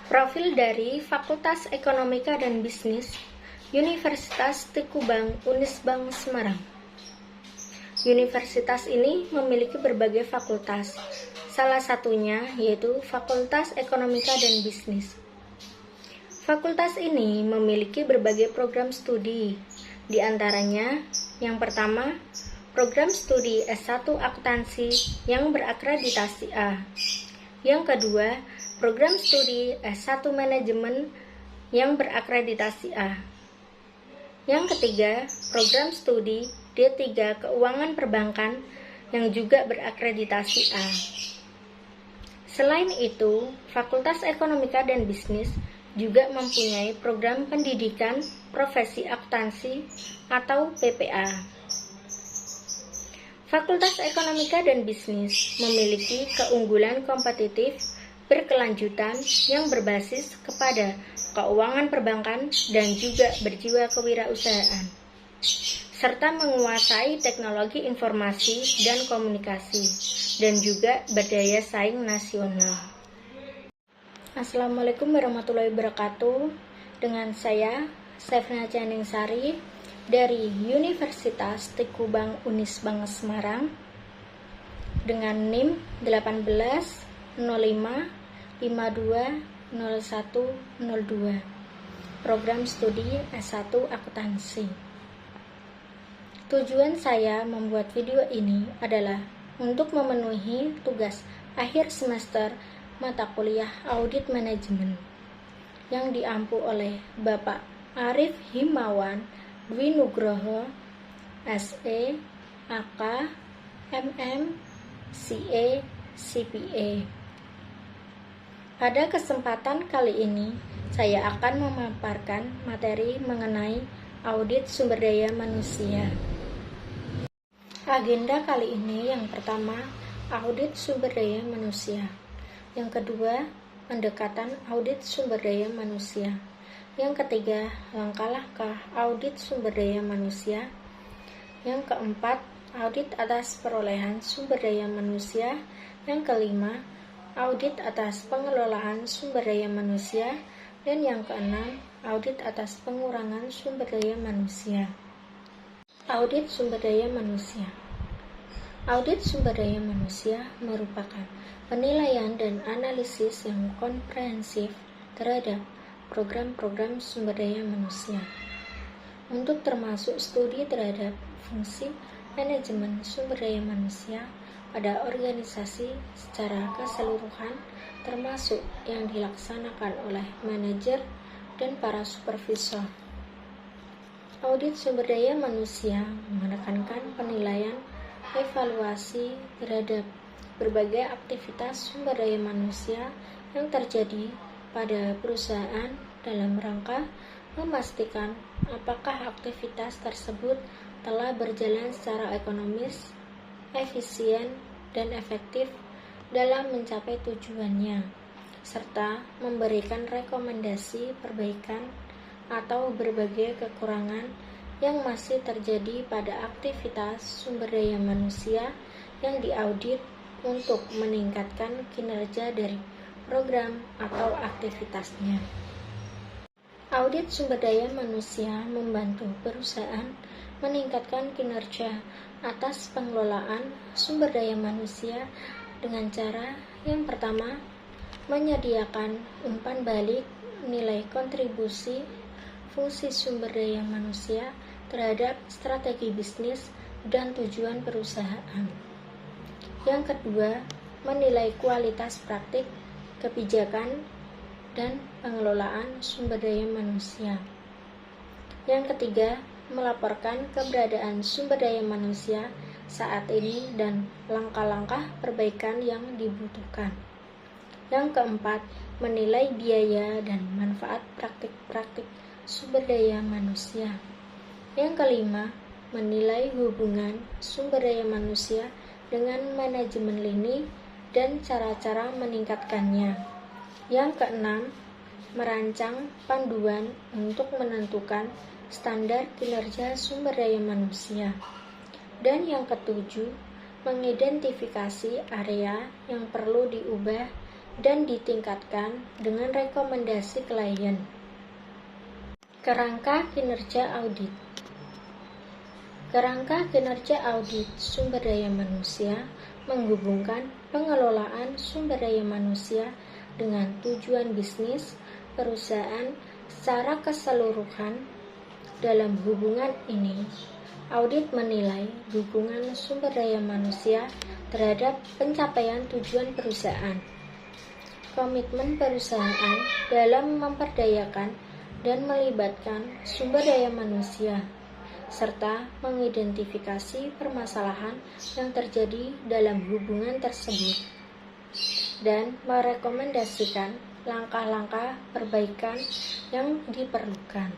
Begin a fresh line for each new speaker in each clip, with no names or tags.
Profil dari Fakultas Ekonomika dan Bisnis Universitas Tekubang Unisbang Semarang. Universitas ini memiliki berbagai fakultas, salah satunya yaitu Fakultas Ekonomika dan Bisnis. Fakultas ini memiliki berbagai program studi, di antaranya yang pertama, program studi S1 Akuntansi yang berakreditasi A. Yang kedua, program studi S1 Manajemen yang berakreditasi A. Yang ketiga, program studi D3 Keuangan Perbankan yang juga berakreditasi A. Selain itu, Fakultas Ekonomika dan Bisnis juga mempunyai program pendidikan profesi akuntansi atau PPA. Fakultas Ekonomika dan Bisnis memiliki keunggulan kompetitif berkelanjutan yang berbasis kepada keuangan perbankan dan juga berjiwa kewirausahaan, serta menguasai teknologi informasi dan komunikasi, dan juga berdaya saing nasional. Assalamualaikum warahmatullahi wabarakatuh. Dengan saya, Sefna Caningsari, dari Universitas Tekubang Unisbang Semarang dengan NIM 1855252102, program studi S1 Akuntansi. Tujuan saya membuat video ini adalah untuk memenuhi tugas akhir semester mata kuliah Audit Manajemen yang diampu oleh Bapak Arif Himawan Dwi Nugroho, SE, AK, MM, CA, CPA. Pada kesempatan kali ini, saya akan memaparkan materi mengenai audit sumber daya manusia. Agenda kali ini yang pertama, audit sumber daya manusia. Yang kedua, pendekatan audit sumber daya manusia. Yang ketiga, langkah-langkah audit sumber daya manusia. Yang keempat, audit atas perolehan sumber daya manusia. Yang kelima, audit atas pengelolaan sumber daya manusia. Dan yang keenam, audit atas pengurangan sumber daya manusia. Audit sumber daya manusia. Audit sumber daya manusia merupakan penilaian dan analisis yang komprehensif terhadap program-program sumber daya manusia, untuk termasuk studi terhadap fungsi manajemen sumber daya manusia pada organisasi secara keseluruhan, termasuk yang dilaksanakan oleh manajer dan para supervisor. Audit sumber daya manusia menekankan penilaian evaluasi terhadap berbagai aktivitas sumber daya manusia yang terjadi pada perusahaan dalam rangka memastikan apakah aktivitas tersebut telah berjalan secara ekonomis, efisien, dan efektif dalam mencapai tujuannya, serta memberikan rekomendasi perbaikan atau berbagai kekurangan yang masih terjadi pada aktivitas sumber daya manusia yang diaudit untuk meningkatkan kinerja dari program atau aktivitasnya. Audit sumber daya manusia membantu perusahaan meningkatkan kinerja atas pengelolaan sumber daya manusia dengan cara yang pertama, menyediakan umpan balik nilai kontribusi fungsi sumber daya manusia terhadap strategi bisnis dan tujuan perusahaan. Yang kedua, menilai kualitas praktik kebijakan dan pengelolaan sumber daya manusia. Yang ketiga, melaporkan keberadaan sumber daya manusia saat ini dan langkah-langkah perbaikan yang dibutuhkan. Yang keempat, menilai biaya dan manfaat praktik-praktik sumber daya manusia. Yang kelima, menilai hubungan sumber daya manusia dengan manajemen lini dan cara-cara meningkatkannya. Yang keenam, merancang panduan untuk menentukan standar kinerja sumber daya manusia. Dan yang ketujuh, mengidentifikasi area yang perlu diubah dan ditingkatkan dengan rekomendasi klien. Kerangka kinerja audit. Kerangka kinerja audit sumber daya manusia menghubungkan pengelolaan sumber daya manusia dengan tujuan bisnis perusahaan secara keseluruhan. Dalam hubungan ini, audit menilai dukungan sumber daya manusia terhadap pencapaian tujuan perusahaan, komitmen perusahaan dalam memperdayakan dan melibatkan sumber daya manusia, serta mengidentifikasi permasalahan yang terjadi dalam hubungan tersebut, dan merekomendasikan langkah-langkah perbaikan yang diperlukan.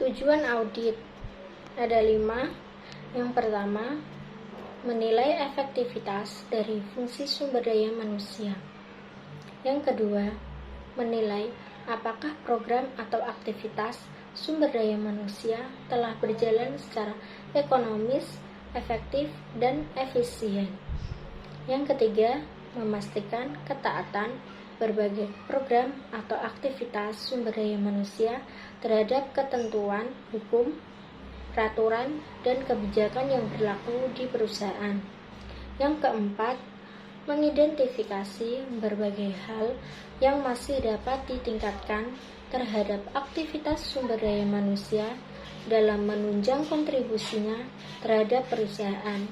Tujuan audit ada 5. Yang pertama, menilai efektivitas dari fungsi sumber daya manusia. Yang kedua, menilai apakah program atau aktivitas sumber daya manusia telah berjalan secara ekonomis, efektif, dan efisien. Yang ketiga, memastikan ketaatan berbagai program atau aktivitas sumber daya manusia terhadap ketentuan hukum, peraturan, dan kebijakan yang berlaku di perusahaan. Yang keempat, mengidentifikasi berbagai hal yang masih dapat ditingkatkan terhadap aktivitas sumber daya manusia dalam menunjang kontribusinya terhadap perusahaan.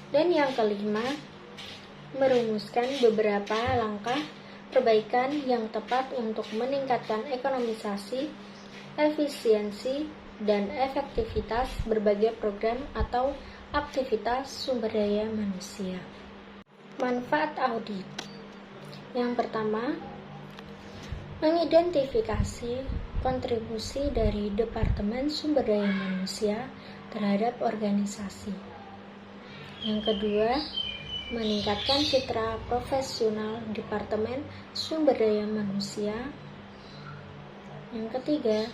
Dan yang kelima, merumuskan beberapa langkah perbaikan yang tepat untuk meningkatkan ekonomisasi, efisiensi, dan efektivitas berbagai program atau aktivitas sumber daya manusia. Manfaat audit. Yang pertama, mengidentifikasi kontribusi dari Departemen Sumber Daya Manusia terhadap organisasi. Yang kedua, meningkatkan citra profesional Departemen Sumber Daya Manusia. Yang ketiga,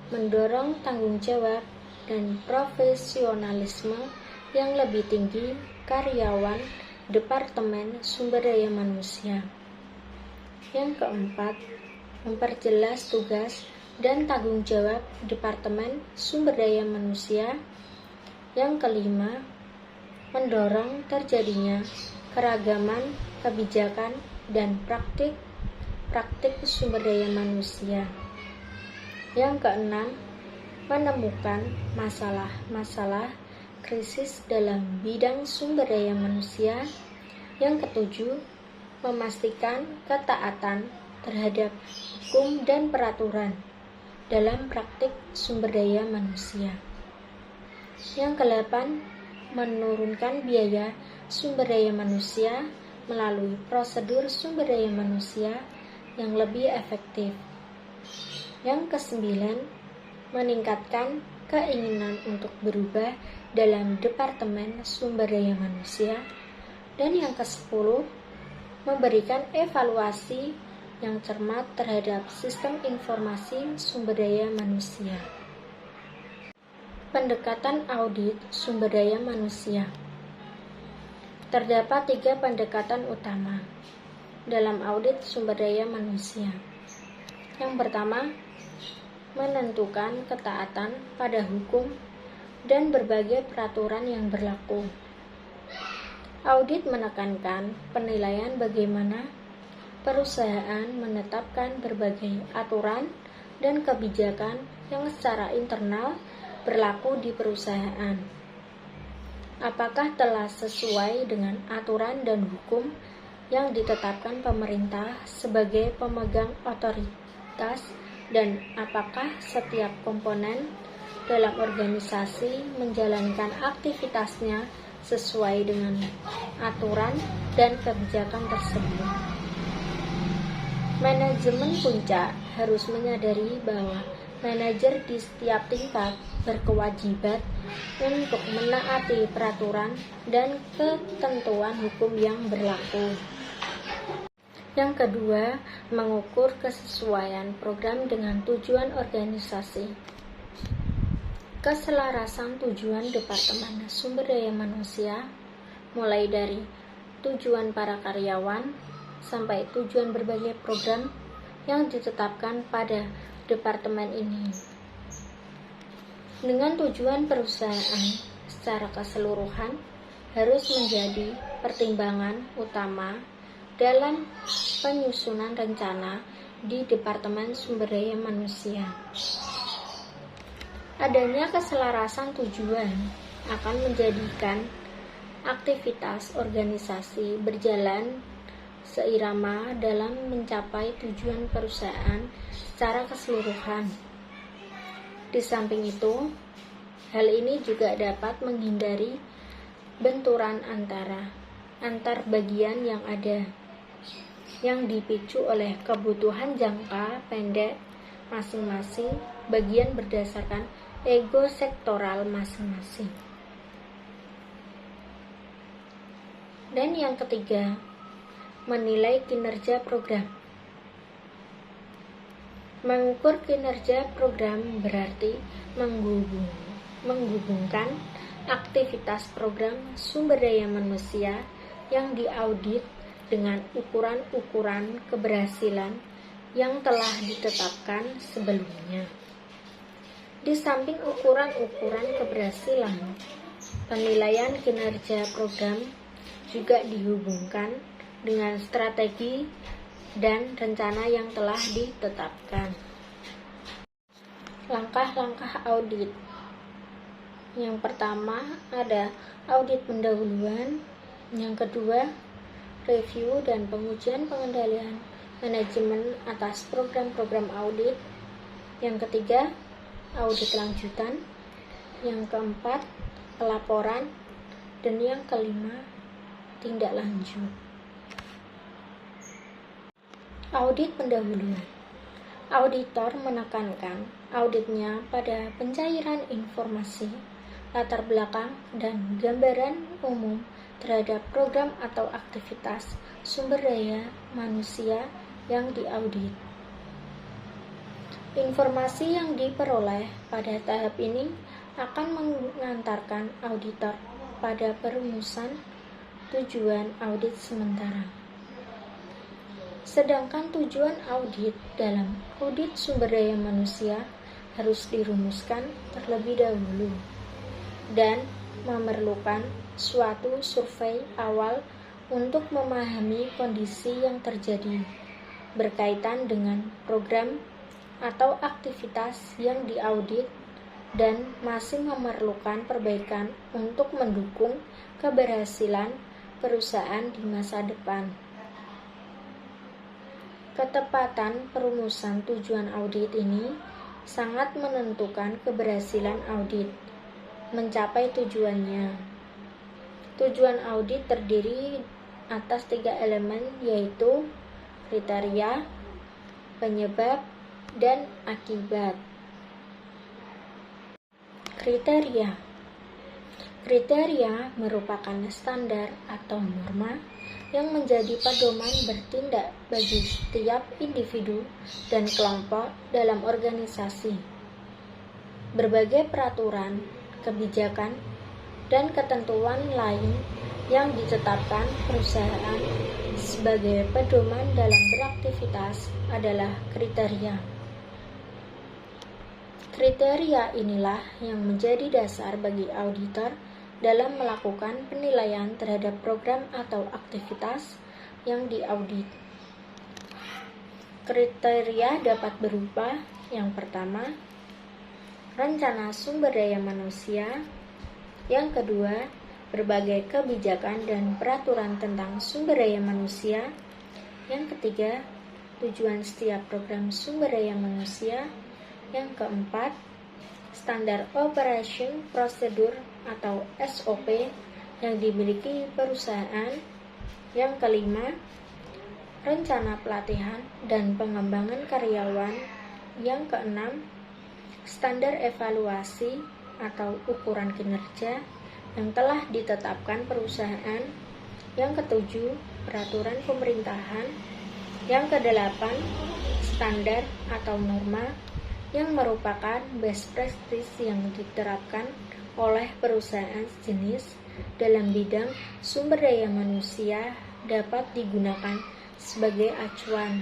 mendorong tanggung jawab dan profesionalisme yang lebih tinggi karyawan Departemen Sumber Daya Manusia. Yang keempat, memperjelas tugas dan tanggung jawab Departemen Sumber Daya Manusia. Yang kelima, mendorong terjadinya keragaman kebijakan dan praktik sumber daya manusia. Yang keenam, menemukan masalah-masalah krisis dalam bidang sumber daya manusia. Yang ketujuh, memastikan ketaatan terhadap hukum dan peraturan dalam praktik sumber daya manusia. Yang kedelapan, menurunkan biaya sumber daya manusia melalui prosedur sumber daya manusia yang lebih efektif. Yang kesembilan, meningkatkan keinginan untuk berubah dalam Departemen Sumber Daya Manusia. Dan yang ke-10, memberikan evaluasi yang cermat terhadap sistem informasi sumber daya manusia. Pendekatan audit sumber daya manusia. Terdapat 3 pendekatan utama dalam audit sumber daya manusia. Yang pertama, menentukan ketaatan pada hukum dan berbagai peraturan yang berlaku. Audit menekankan penilaian bagaimana perusahaan menetapkan berbagai aturan dan kebijakan yang secara internal berlaku di perusahaan. Apakah telah sesuai dengan aturan dan hukum yang ditetapkan pemerintah sebagai pemegang otoritas, dan apakah setiap komponen dalam organisasi menjalankan aktivitasnya sesuai dengan aturan dan kebijakan tersebut. Manajemen puncak harus menyadari bahwa manajer di setiap tingkat berkewajiban untuk menaati peraturan dan ketentuan hukum yang berlaku. Yang kedua, mengukur kesesuaian program dengan tujuan organisasi. Keselarasan tujuan Departemen Sumber Daya Manusia, mulai dari tujuan para karyawan, sampai tujuan berbagai program yang ditetapkan pada departemen ini. Dengan tujuan perusahaan secara keseluruhan harus menjadi pertimbangan utama dalam penyusunan rencana di Departemen Sumber Daya Manusia. Adanya keselarasan tujuan akan menjadikan aktivitas organisasi berjalan seirama dalam mencapai tujuan perusahaan secara keseluruhan. Di samping itu, hal ini juga dapat menghindari benturan antar bagian yang ada, yang dipicu oleh kebutuhan jangka pendek masing-masing bagian berdasarkan ego sektoral masing-masing. Dan yang ketiga, menilai kinerja program. Mengukur kinerja program berarti menghubungkan aktivitas program sumber daya manusia yang diaudit dengan ukuran-ukuran keberhasilan yang telah ditetapkan sebelumnya. Di samping ukuran-ukuran keberhasilan, penilaian kinerja program juga dihubungkan dengan strategi dan rencana yang telah ditetapkan. Langkah-langkah audit. Yang pertama ada audit pendahuluan, yang kedua review dan pengujian pengendalian manajemen atas program-program audit, yang ketiga audit lanjutan, yang keempat pelaporan, dan yang kelima tindak lanjut. Audit pendahuluan. Auditor menekankan auditnya pada pencairan informasi, latar belakang, dan gambaran umum terhadap program atau aktivitas sumber daya manusia yang diaudit. Informasi yang diperoleh pada tahap ini akan mengantarkan auditor pada perumusan tujuan audit sementara. Sedangkan tujuan audit dalam audit sumber daya manusia harus dirumuskan terlebih dahulu dan memerlukan suatu survei awal untuk memahami kondisi yang terjadi berkaitan dengan program atau aktivitas yang diaudit dan masih memerlukan perbaikan untuk mendukung keberhasilan perusahaan di masa depan. Ketepatan perumusan tujuan audit ini sangat menentukan keberhasilan audit mencapai tujuannya. Tujuan audit terdiri atas 3 elemen, yaitu kriteria, penyebab, dan akibat. Kriteria merupakan standar atau norma yang menjadi pedoman bertindak bagi setiap individu dan kelompok dalam organisasi. Berbagai peraturan, kebijakan, dan ketentuan lain yang ditetapkan perusahaan sebagai pedoman dalam beraktivitas adalah kriteria. Kriteria inilah yang menjadi dasar bagi auditor dalam melakukan penilaian terhadap program atau aktivitas yang diaudit. Kriteria dapat berupa: yang pertama, rencana sumber daya manusia; yang kedua, berbagai kebijakan dan peraturan tentang sumber daya manusia; yang ketiga, tujuan setiap program sumber daya manusia; yang keempat, standar operation procedure atau SOP yang dimiliki perusahaan; yang kelima, rencana pelatihan dan pengembangan karyawan; yang keenam, standar evaluasi atau ukuran kinerja yang telah ditetapkan perusahaan; yang ketujuh, peraturan pemerintahan; yang kedelapan, standar atau norma yang merupakan best practice yang diterapkan oleh perusahaan sejenis dalam bidang sumber daya manusia dapat digunakan sebagai acuan.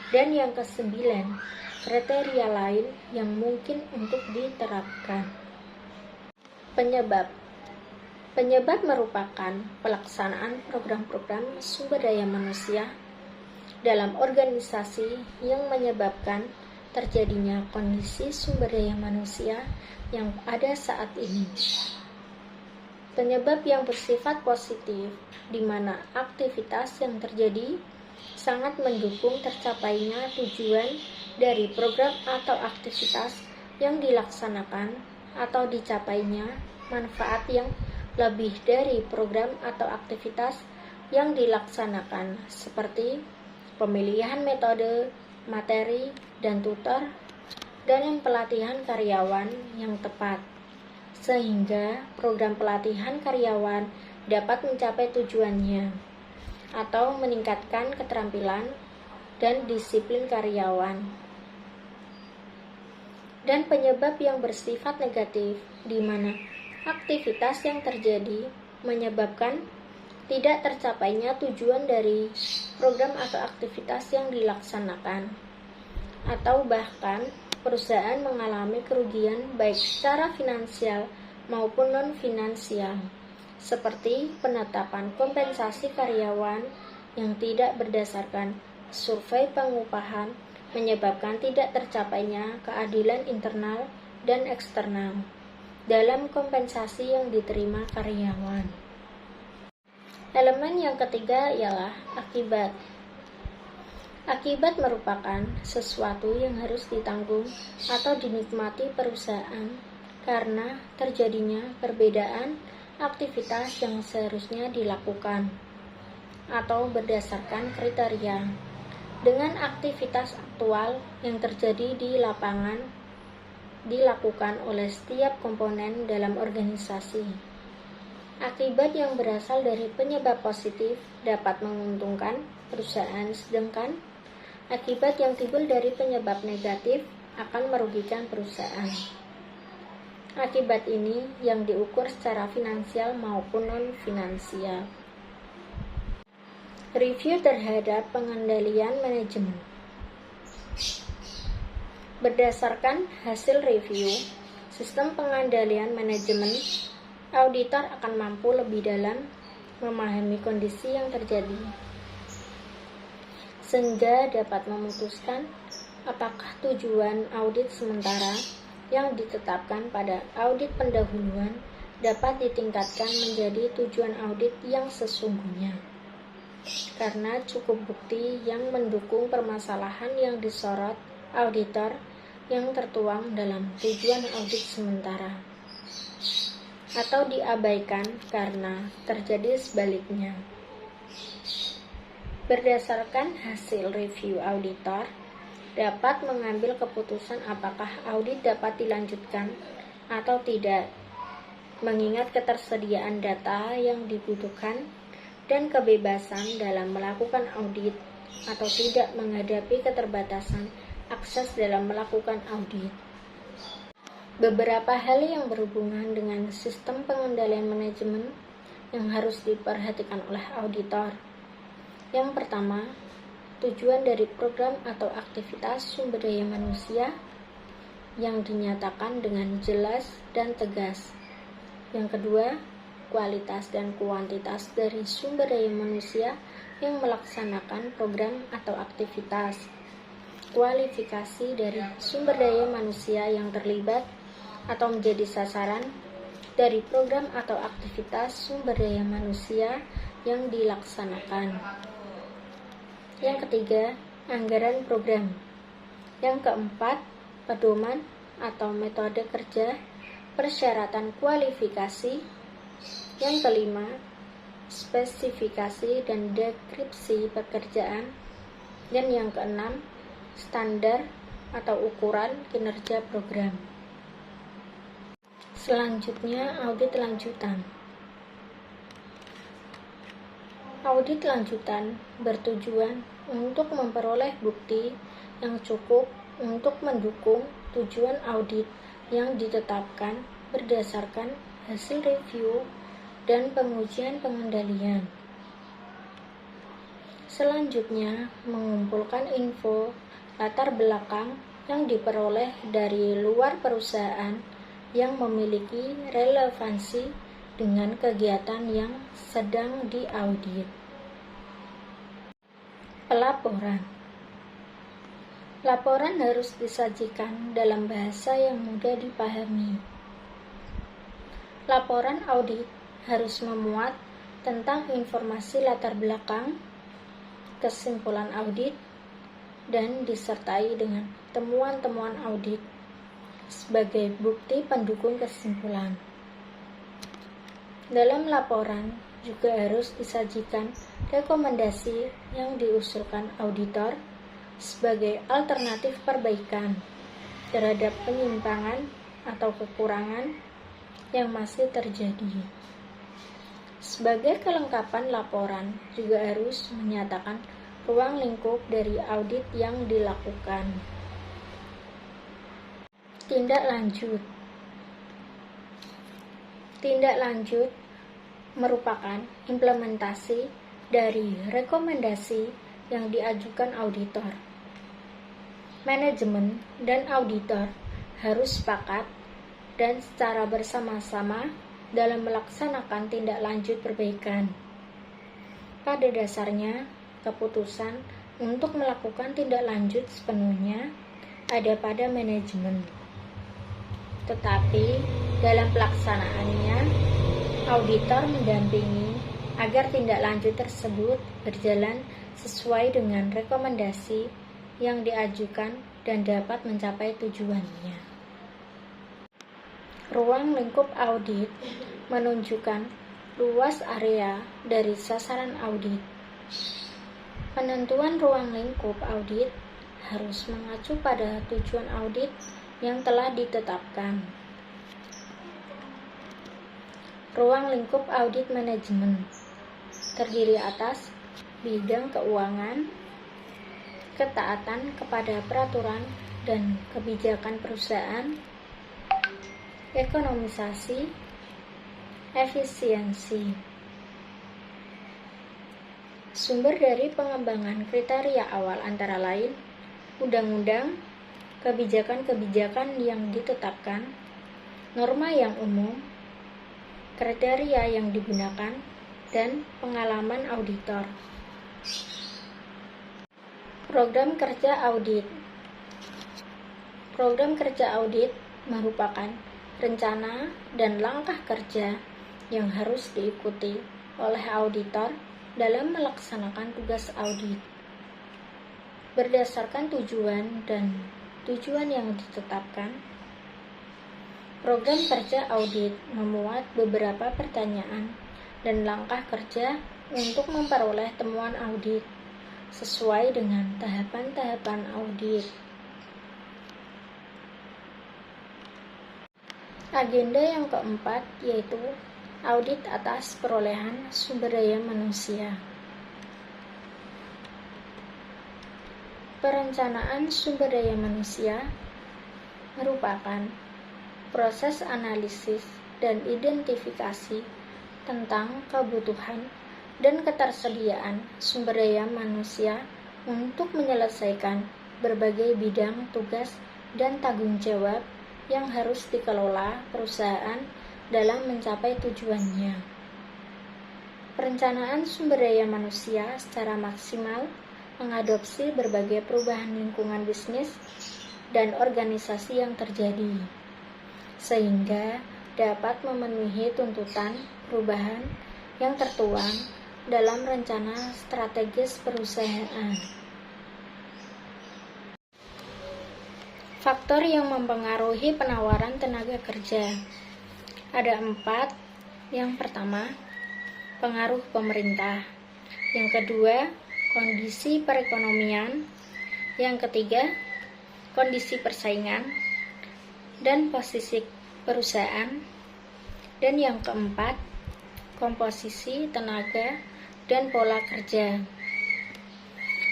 Dan yang kesembilan, kriteria lain yang mungkin untuk diterapkan. Penyebab merupakan pelaksanaan program-program sumber daya manusia dalam organisasi yang menyebabkan terjadinya kondisi sumber daya manusia yang ada saat ini. Penyebab yang bersifat positif, di mana aktivitas yang terjadi sangat mendukung tercapainya tujuan dari program atau aktivitas yang dilaksanakan atau dicapainya manfaat yang lebih dari program atau aktivitas yang dilaksanakan, seperti pemilihan metode, materi, dan tutor, dan pelatihan karyawan yang tepat, sehingga program pelatihan karyawan dapat mencapai tujuannya atau meningkatkan keterampilan dan disiplin karyawan. Dan penyebab yang bersifat negatif, di mana aktivitas yang terjadi menyebabkan tidak tercapainya tujuan dari program atau aktivitas yang dilaksanakan, atau bahkan perusahaan mengalami kerugian baik secara finansial maupun non-finansial, seperti penetapan kompensasi karyawan yang tidak berdasarkan survei pengupahan menyebabkan tidak tercapainya keadilan internal dan eksternal dalam kompensasi yang diterima karyawan. Elemen yang ketiga ialah akibat. Akibat merupakan sesuatu yang harus ditanggung atau dinikmati perusahaan karena terjadinya perbedaan aktivitas yang seharusnya dilakukan atau berdasarkan kriteria dengan aktivitas aktual yang terjadi di lapangan dilakukan oleh setiap komponen dalam organisasi. Akibat yang berasal dari penyebab positif dapat menguntungkan perusahaan, sedangkan akibat yang timbul dari penyebab negatif akan merugikan perusahaan. Akibat ini yang diukur secara finansial maupun non-finansial. Review terhadap pengendalian manajemen. Berdasarkan hasil review sistem pengendalian manajemen, auditor akan mampu lebih dalam memahami kondisi yang terjadi, sehingga dapat memutuskan apakah tujuan audit sementara yang ditetapkan pada audit pendahuluan dapat ditingkatkan menjadi tujuan audit yang sesungguhnya, karena cukup bukti yang mendukung permasalahan yang disorot auditor yang tertuang dalam tujuan audit sementara, atau diabaikan karena terjadi sebaliknya. Berdasarkan hasil review, auditor dapat mengambil keputusan apakah audit dapat dilanjutkan atau tidak, mengingat ketersediaan data yang dibutuhkan dan kebebasan dalam melakukan audit atau tidak menghadapi keterbatasan akses dalam melakukan audit. Beberapa hal yang berhubungan dengan sistem pengendalian manajemen yang harus diperhatikan oleh auditor. Yang pertama, tujuan dari program atau aktivitas sumber daya manusia yang dinyatakan dengan jelas dan tegas. Yang kedua, kualitas dan kuantitas dari sumber daya manusia yang melaksanakan program atau aktivitas. Kualifikasi dari sumber daya manusia yang terlibat atau menjadi sasaran dari program atau aktivitas sumber daya manusia yang dilaksanakan. Yang ketiga, anggaran program. Yang keempat, pedoman atau metode kerja, persyaratan kualifikasi. Yang kelima, spesifikasi dan deskripsi pekerjaan. Dan yang keenam, standar atau ukuran kinerja program. Selanjutnya, audit lanjutan. Audit lanjutan bertujuan untuk memperoleh bukti yang cukup untuk mendukung tujuan audit yang ditetapkan berdasarkan hasil review dan pengujian pengendalian. Selanjutnya, mengumpulkan info latar belakang yang diperoleh dari luar perusahaan yang memiliki relevansi dengan kegiatan yang sedang diaudit. Pelaporan. Laporan harus disajikan dalam bahasa yang mudah dipahami. Laporan audit harus memuat tentang informasi latar belakang, kesimpulan audit, dan disertai dengan temuan-temuan audit sebagai bukti pendukung kesimpulan. Dalam laporan juga harus disajikan rekomendasi yang diusulkan auditor sebagai alternatif perbaikan terhadap penyimpangan atau kekurangan yang masih terjadi. Sebagai kelengkapan laporan juga harus menyatakan ruang lingkup dari audit yang dilakukan. Tindak lanjut. Tindak lanjut merupakan implementasi dari rekomendasi yang diajukan auditor. Manajemen dan auditor harus sepakat dan secara bersama-sama dalam melaksanakan tindak lanjut perbaikan. Pada dasarnya, keputusan untuk melakukan tindak lanjut sepenuhnya ada pada manajemen. Tetapi dalam pelaksanaannya, auditor mendampingi agar tindak lanjut tersebut berjalan sesuai dengan rekomendasi yang diajukan dan dapat mencapai tujuannya. Ruang lingkup audit menunjukkan luas area dari sasaran audit. Penentuan ruang lingkup audit harus mengacu pada tujuan audit yang telah ditetapkan. Ruang lingkup audit manajemen terdiri atas bidang keuangan, ketaatan kepada peraturan dan kebijakan perusahaan, ekonomisasi, efisiensi. Sumber dari pengembangan kriteria awal antara lain undang-undang, kebijakan-kebijakan yang ditetapkan, norma yang umum, kriteria yang digunakan, dan pengalaman auditor. Program kerja audit. Program kerja audit merupakan rencana dan langkah kerja yang harus diikuti oleh auditor dalam melaksanakan tugas audit. Berdasarkan tujuan dan tujuan yang ditetapkan, program kerja audit memuat beberapa pertanyaan dan langkah kerja untuk memperoleh temuan audit sesuai dengan tahapan-tahapan audit. Agenda yang keempat yaitu audit atas perolehan sumber daya manusia. Perencanaan sumber daya manusia merupakan proses analisis dan identifikasi tentang kebutuhan dan ketersediaan sumber daya manusia untuk menyelesaikan berbagai bidang tugas dan tanggung jawab yang harus dikelola perusahaan dalam mencapai tujuannya. Perencanaan sumber daya manusia secara maksimal mengadopsi berbagai perubahan lingkungan bisnis dan organisasi yang terjadi, sehingga dapat memenuhi tuntutan perubahan yang tertuang dalam rencana strategis perusahaan. Faktor yang mempengaruhi penawaran tenaga kerja. Ada 4. Yang pertama, pengaruh pemerintah. Yang kedua, kondisi perekonomian. Yang ketiga, kondisi persaingan dan posisi perusahaan. Dan yang keempat, komposisi tenaga dan pola kerja.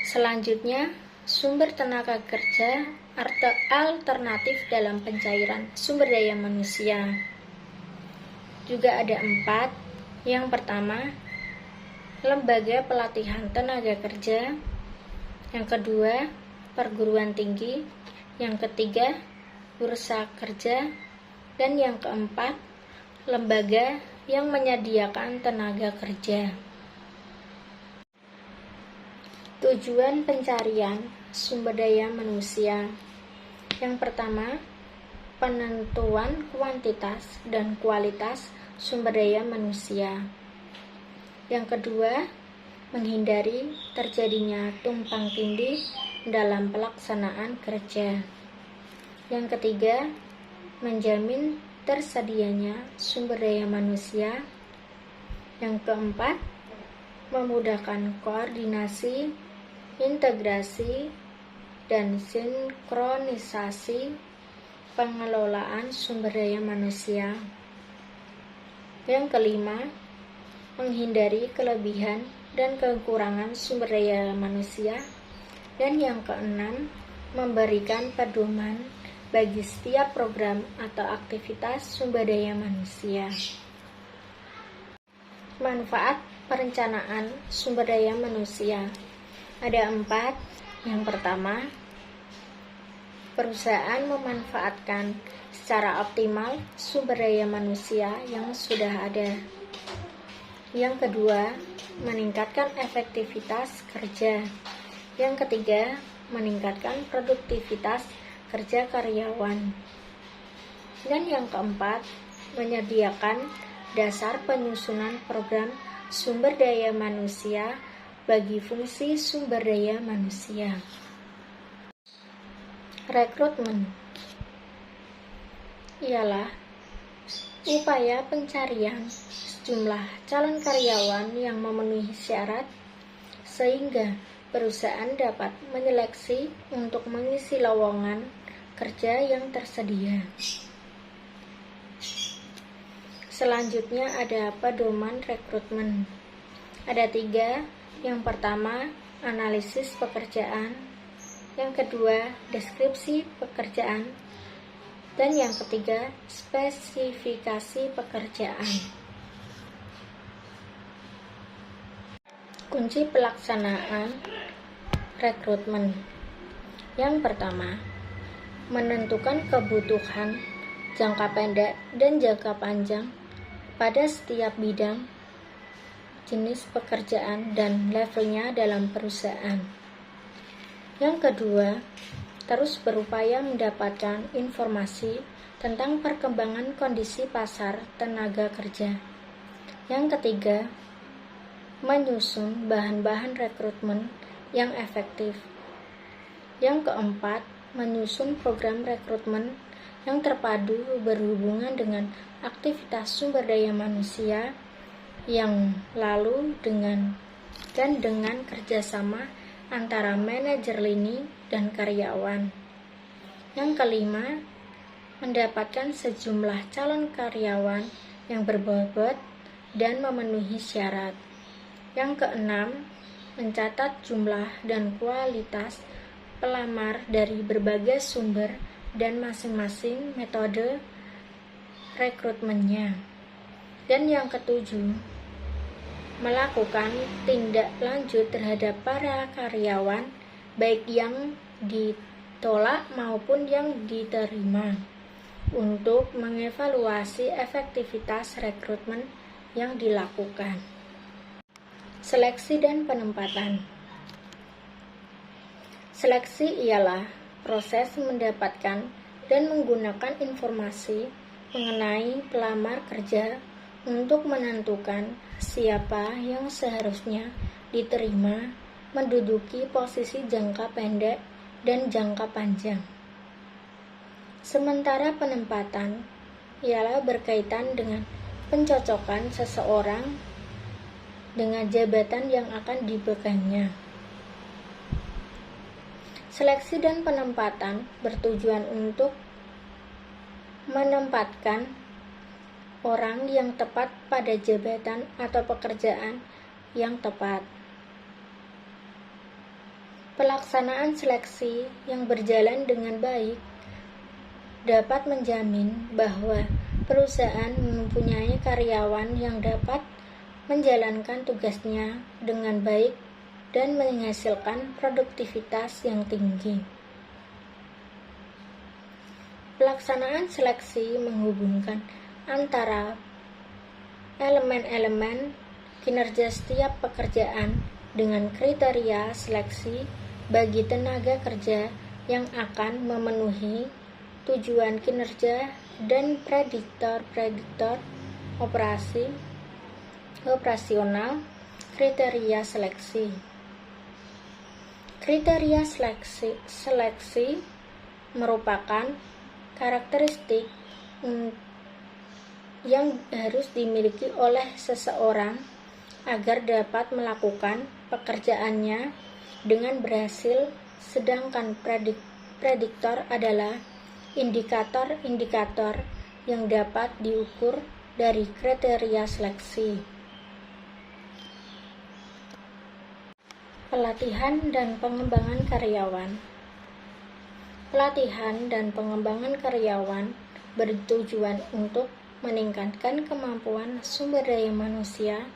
Selanjutnya, sumber tenaga kerja atau alternatif dalam pencairan sumber daya manusia. Juga ada 4. Yang pertama, lembaga pelatihan tenaga kerja. Yang kedua, perguruan tinggi. Yang ketiga, bursa kerja. Dan yang keempat, lembaga yang menyediakan tenaga kerja. Tujuan pencarian sumber daya manusia. Yang pertama, penentuan kuantitas dan kualitas sumber daya manusia. Yang kedua, menghindari terjadinya tumpang tindih dalam pelaksanaan kerja. Yang ketiga, menjamin tersedianya sumber daya manusia. Yang keempat, memudahkan koordinasi, integrasi, dan sinkronisasi pengelolaan sumber daya manusia. Yang kelima, menghindari kelebihan dan kekurangan sumber daya manusia. Dan yang keenam, memberikan pedoman bagi setiap program atau aktivitas sumber daya manusia. Manfaat perencanaan sumber daya manusia. Ada 4. Yang pertama, perusahaan memanfaatkan secara optimal sumber daya manusia yang sudah ada. Yang kedua, meningkatkan efektivitas kerja. Yang ketiga, meningkatkan produktivitas kerja karyawan. Dan yang keempat, menyediakan dasar penyusunan program sumber daya manusia bagi fungsi sumber daya manusia. Rekrutmen ialah upaya pencarian sejumlah calon karyawan yang memenuhi syarat sehingga perusahaan dapat menyeleksi untuk mengisi lowongan kerja yang tersedia. Selanjutnya ada pedoman rekrutmen. Ada 3. Yang pertama, analisis pekerjaan. Yang kedua, deskripsi pekerjaan. Dan yang ketiga, spesifikasi pekerjaan. Kunci pelaksanaan rekrutmen. Yang pertama, menentukan kebutuhan jangka pendek dan jangka panjang pada setiap bidang, jenis pekerjaan, dan levelnya dalam perusahaan. Yang kedua, terus berupaya mendapatkan informasi tentang perkembangan kondisi pasar tenaga kerja. Yang ketiga, menyusun bahan-bahan rekrutmen yang efektif. Yang keempat, menyusun program rekrutmen yang terpadu berhubungan dengan aktivitas sumber daya manusia yang lalu dengan kerjasama antara manajer lini dan karyawan. Yang kelima, mendapatkan sejumlah calon karyawan yang berbobot dan memenuhi syarat. Yang keenam, mencatat jumlah dan kualitas pelamar dari berbagai sumber dan masing-masing metode rekrutmennya. Dan yang ketujuh, melakukan tindak lanjut terhadap para karyawan, baik yang ditolak maupun yang diterima, untuk mengevaluasi efektivitas rekrutmen yang dilakukan. Seleksi dan penempatan. Seleksi ialah proses mendapatkan dan menggunakan informasi mengenai pelamar kerja untuk menentukan siapa yang seharusnya diterima menduduki posisi jangka pendek dan jangka panjang. Sementara penempatan ialah berkaitan dengan pencocokan seseorang dengan jabatan yang akan dibekanya. Seleksi dan penempatan bertujuan untuk menempatkan orang yang tepat pada jabatan atau pekerjaan yang tepat. Pelaksanaan seleksi yang berjalan dengan baik dapat menjamin bahwa perusahaan mempunyai karyawan yang dapat menjalankan tugasnya dengan baik dan menghasilkan produktivitas yang tinggi. Pelaksanaan seleksi menghubungkan antara elemen-elemen kinerja setiap pekerjaan dengan kriteria seleksi bagi tenaga kerja yang akan memenuhi tujuan kinerja dan prediktor operasional kriteria seleksi. Kriteria seleksi merupakan karakteristik yang harus dimiliki oleh seseorang agar dapat melakukan pekerjaannya dengan berhasil, sedangkan prediktor adalah indikator-indikator yang dapat diukur dari kriteria seleksi. Pelatihan dan pengembangan karyawan. Pelatihan dan pengembangan karyawan bertujuan untuk meningkatkan kemampuan sumber daya manusia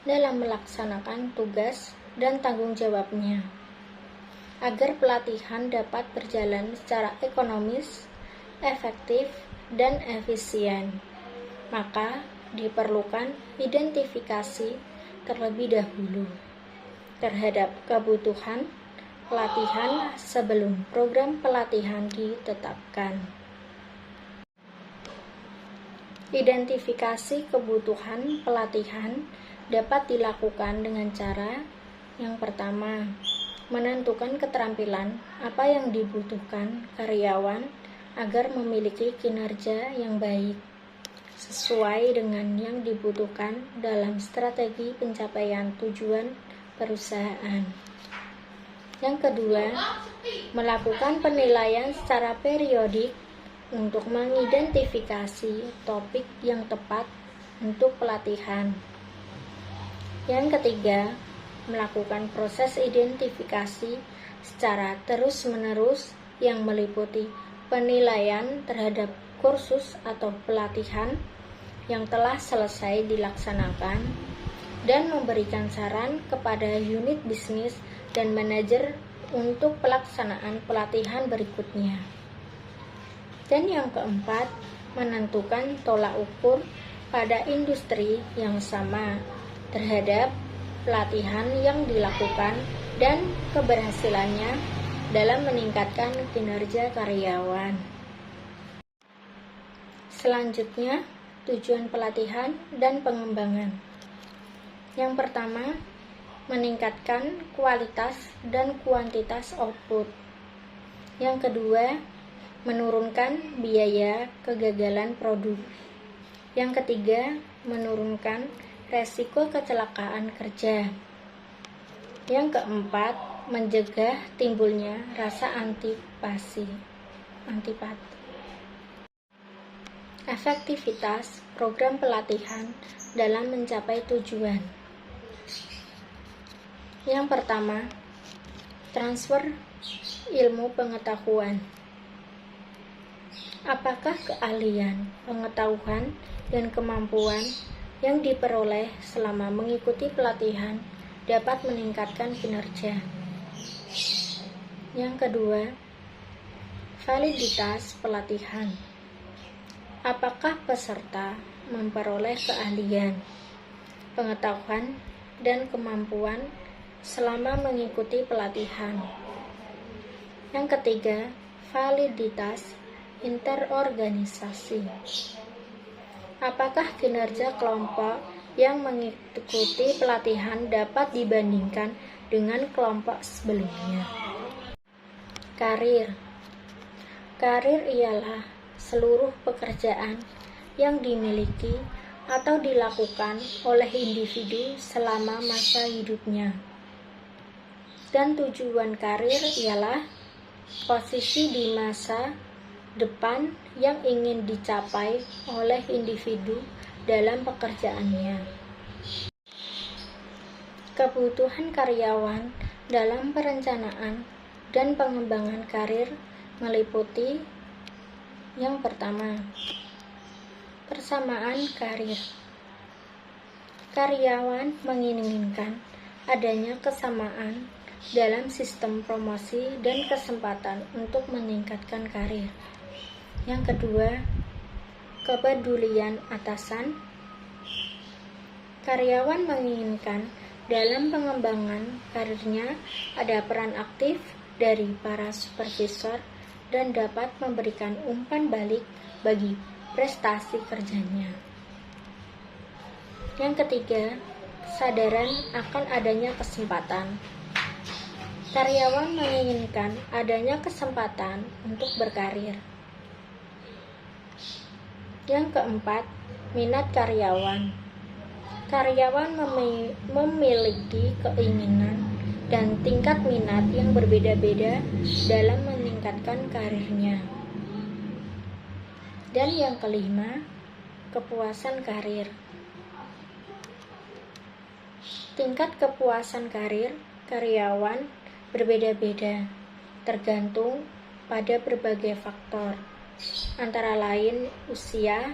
dalam melaksanakan tugas dan tanggung jawabnya, agar pelatihan dapat berjalan secara ekonomis, efektif, dan efisien. Maka diperlukan identifikasi terlebih dahulu terhadap kebutuhan pelatihan sebelum program pelatihan ditetapkan. Identifikasi kebutuhan pelatihan dapat dilakukan dengan cara yang pertama, menentukan keterampilan apa yang dibutuhkan karyawan agar memiliki kinerja yang baik sesuai dengan yang dibutuhkan dalam strategi pencapaian tujuan perusahaan. Yang kedua, melakukan penilaian secara periodik untuk mengidentifikasi topik yang tepat untuk pelatihan. Yang ketiga, melakukan proses identifikasi secara terus-menerus yang meliputi penilaian terhadap kursus atau pelatihan yang telah selesai dilaksanakan dan memberikan saran kepada unit bisnis dan manajer untuk pelaksanaan pelatihan berikutnya. Dan yang keempat, menentukan tolak ukur pada industri yang sama terhadap pelatihan yang dilakukan dan keberhasilannya dalam meningkatkan kinerja karyawan. Selanjutnya, tujuan pelatihan dan pengembangan. Yang pertama, meningkatkan kualitas dan kuantitas output. Yang kedua, menurunkan biaya kegagalan produk. Yang ketiga, menurunkan resiko kecelakaan kerja. Yang keempat, mencegah timbulnya rasa antipati. Efektivitas program pelatihan dalam mencapai tujuan. Yang pertama, transfer ilmu pengetahuan. Apakah keahlian, pengetahuan, dan kemampuan yang diperoleh selama mengikuti pelatihan dapat meningkatkan kinerja? Yang kedua, validitas pelatihan. Apakah peserta memperoleh keahlian, pengetahuan, dan kemampuan selama mengikuti pelatihan? Yang ketiga, validitas interorganisasi. Apakah kinerja kelompok yang mengikuti pelatihan dapat dibandingkan dengan kelompok sebelumnya? Karir. Karir ialah seluruh pekerjaan yang dimiliki atau dilakukan oleh individu selama masa hidupnya. Dan tujuan karir ialah posisi di masa depan yang ingin dicapai oleh individu dalam pekerjaannya. Kebutuhan karyawan dalam perencanaan dan pengembangan karir meliputi yang pertama, persamaan karir. Karyawan menginginkan adanya kesamaan dalam sistem promosi dan kesempatan untuk meningkatkan karir. Yang kedua, kepedulian atasan. Karyawan menginginkan dalam pengembangan karirnya ada peran aktif dari para supervisor dan dapat memberikan umpan balik bagi prestasi kerjanya. Yang ketiga, kesadaran akan adanya kesempatan. Karyawan menginginkan adanya kesempatan untuk berkarir. Yang keempat, minat karyawan. Karyawan memiliki keinginan dan tingkat minat yang berbeda-beda dalam meningkatkan karirnya. Dan yang kelima, kepuasan karir. Tingkat kepuasan karir karyawan berbeda-beda, tergantung pada berbagai faktor, antara lain usia,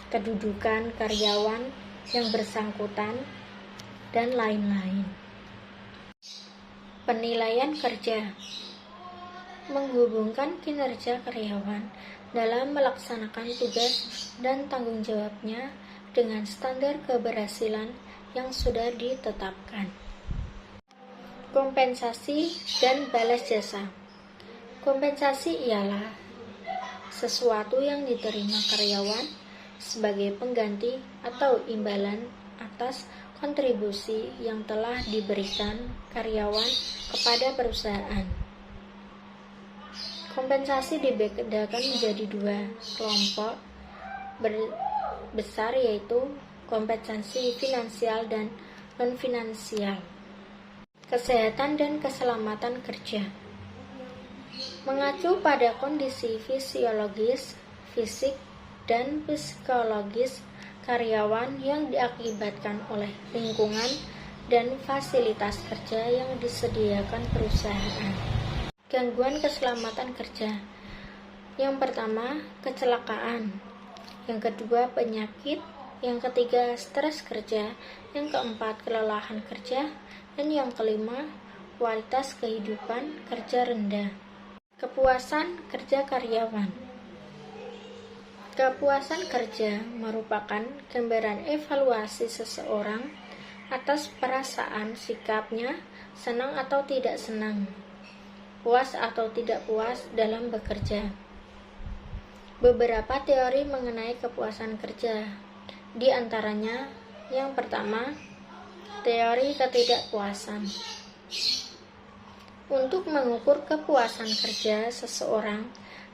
kedudukan karyawan yang bersangkutan, dan lain-lain. Penilaian kerja menghubungkan kinerja karyawan dalam melaksanakan tugas dan tanggung jawabnya dengan standar keberhasilan yang sudah ditetapkan. Kompensasi dan balas jasa. Kompensasi ialah sesuatu yang diterima karyawan sebagai pengganti atau imbalan atas kontribusi yang telah diberikan karyawan kepada perusahaan. Kompensasi dibedakan menjadi dua kelompok besar, yaitu kompensasi finansial dan non-finansial. Kesehatan dan keselamatan kerja. Mengacu pada kondisi fisiologis, fisik, dan psikologis karyawan yang diakibatkan oleh lingkungan dan fasilitas kerja yang disediakan perusahaan. Gangguan keselamatan kerja. Yang pertama, kecelakaan. Yang kedua, penyakit. Yang ketiga, stres kerja. Yang keempat, kelelahan kerja. Dan yang kelima, kualitas kehidupan kerja rendah. Kepuasan kerja karyawan. Kepuasan kerja merupakan gambaran evaluasi seseorang atas perasaan sikapnya, senang atau tidak senang, puas atau tidak puas dalam bekerja. Beberapa teori mengenai kepuasan kerja, di antaranya yang pertama, teori ketidakpuasan. Untuk mengukur kepuasan kerja seseorang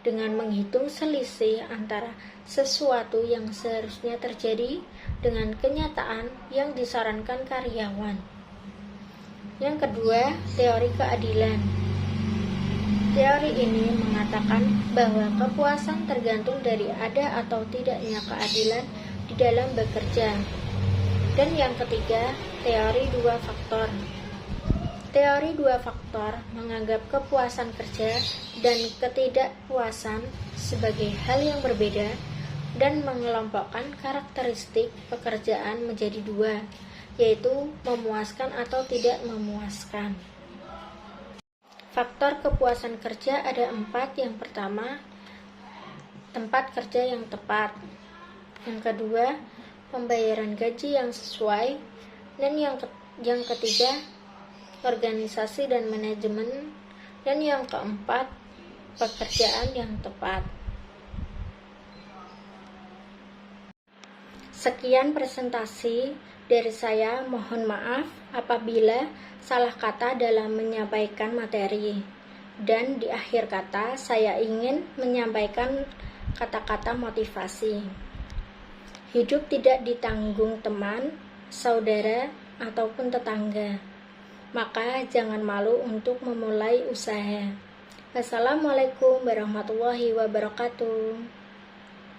dengan menghitung selisih antara sesuatu yang seharusnya terjadi dengan kenyataan yang disarankan karyawan. Yang kedua, teori keadilan. Teori ini mengatakan bahwa kepuasan tergantung dari ada atau tidaknya keadilan di dalam bekerja. Dan yang ketiga, teori dua faktor. Teori dua faktor menganggap kepuasan kerja dan ketidakpuasan sebagai hal yang berbeda dan mengelompokkan karakteristik pekerjaan menjadi dua, yaitu memuaskan atau tidak memuaskan. Faktor kepuasan kerja ada 4. Yang pertama, tempat kerja yang tepat. Yang kedua, pembayaran gaji yang sesuai. Dan yang ketiga, organisasi dan manajemen. Dan yang keempat, pekerjaan yang tepat. Sekian presentasi dari saya. Mohon maaf apabila salah kata dalam menyampaikan materi. Dan di akhir kata saya ingin menyampaikan kata-kata motivasi. Hidup tidak ditanggung teman, saudara, ataupun tetangga. Maka jangan malu untuk memulai usaha. Wassalamualaikum warahmatullahi wabarakatuh.